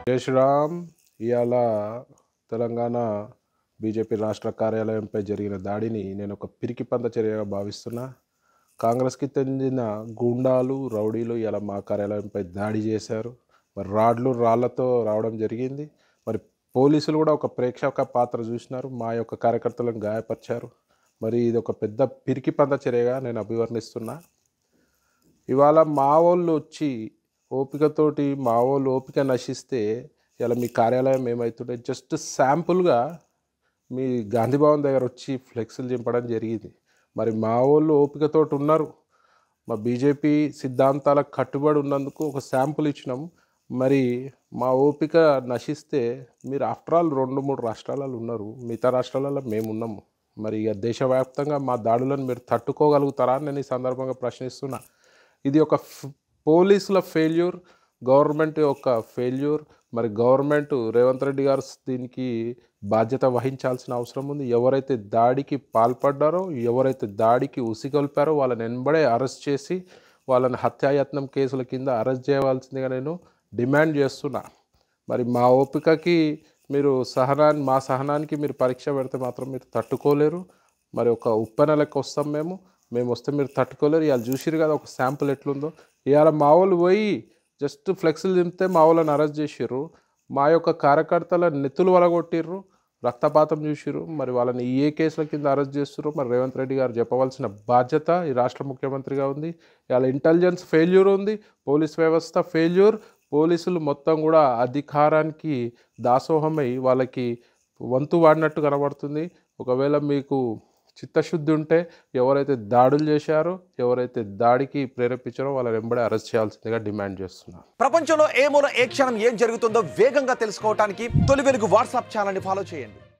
జై శ్రీరామ్. ఇవాళ తెలంగాణ బీజేపీ రాష్ట్ర కార్యాలయంపై జరిగిన దాడిని నేను ఒక పిరికిపంద చర్యగా భావిస్తున్నా. కాంగ్రెస్కి చెందిన గూండాలు, రౌడీలు ఇలా మా కార్యాలయంపై దాడి చేశారు. మరి రాళ్లతో రావడం జరిగింది. మరి పోలీసులు కూడా ఒక ప్రేక్షక పాత్ర చూసినారు, మా యొక్క కార్యకర్తలను గాయపరిచారు. మరి ఇది ఒక పెద్ద పిరికిపంద చర్యగా నేను అభివర్ణిస్తున్నా. ఇవాళ మా వాళ్ళు వచ్చి ఓపికతోటి మా వాళ్ళు ఓపిక నశిస్తే ఇలా మీ కార్యాలయం ఏమవుతుంటే జస్ట్ శాంపుల్గా మీ గాంధీభవన్ దగ్గర వచ్చి ఫ్లెక్స్లు చింపడం జరిగింది. మరి మా వాళ్ళు ఓపికతోటి ఉన్నారు, మా బీజేపీ సిద్ధాంతాలకు కట్టుబడి ఉన్నందుకు ఒక శాంపుల్ ఇచ్చినాం. మరి మా ఓపిక నశిస్తే మీరు ఆఫ్టర్ ఆల్ 2-3 రాష్ట్రాలలో ఉన్నారు, మిగతా రాష్ట్రాలలో మేము ఉన్నాము. మరి ఇక దేశవ్యాప్తంగా మా దాడులను మీరు తట్టుకోగలుగుతారా అని నేను ఈ సందర్భంగా ప్రశ్నిస్తున్నా. ఇది ఒక పోలీసుల ఫెయిల్యూర్, గవర్నమెంట్ యొక్క ఫెయిల్యూర్. మరి గవర్నమెంట్ రేవంత్ రెడ్డి గారు దీనికి బాధ్యత వహించాల్సిన అవసరం ఉంది. ఎవరైతే దాడికి పాల్పడ్డారో, ఎవరైతే దాడికి ఉసిగొల్పారో వాళ్ళని వెంబడే అరెస్ట్ చేసి వాళ్ళని హత్యాయత్నం కేసుల కింద అరెస్ట్ చేయవలసిందిగా నేను డిమాండ్ చేస్తున్నా. మరి మా ఓపికకి మీరు మా సహనానికి మీరు పరీక్ష పెడితే మాత్రం మీరు తట్టుకోలేరు. మరి ఒక ఉప్పెన లెక్క వస్తాం మేము వస్తే మీరు తట్టుకోలేరు. ఇవాళ చూసిరు కదా ఒక శాంపుల్ ఎట్లుందో. ఇవాళ మా వాళ్ళు పోయి జస్ట్ ఫ్లెక్స్లు దింపితే మా వాళ్ళని అరెస్ట్ చేసిర్రు. మా యొక్క కార్యకర్తల నెత్తులు వలగొట్టిర్రు, రక్తపాతం చూసిర్రు. మరి వాళ్ళని ఏ కేసుల కింద అరెస్ట్ చేస్తుర్రు మరి రేవంత్ రెడ్డి గారు చెప్పవలసిన బాధ్యత ఈ రాష్ట్ర ముఖ్యమంత్రిగా ఉంది. ఇవాళ ఇంటెలిజెన్స్ ఫెయిల్యూర్ ఉంది, పోలీస్ వ్యవస్థ ఫెయిల్యూర్. పోలీసులు మొత్తం కూడా అధికారానికి దాసోహమై వాళ్ళకి వంతు వాడినట్టు కనబడుతుంది. ఒకవేళ మీకు చిత్తశుద్ధి ఉంటే ఎవరైతే దాడులు చేశారో, ఎవరైతే దాడికి ప్రేరేపించారో వాళ్ళని వెంబడే అరెస్ట్ చేయాల్సిందిగా డిమాండ్ చేస్తున్నారు. ప్రపంచంలో ఏ మూల ఏ క్షణం ఏం జరుగుతుందో వేగంగా తెలుసుకోవడానికి తొలి వెలుగు వాట్సాప్ ఛానల్ని ఫాలో చేయండి.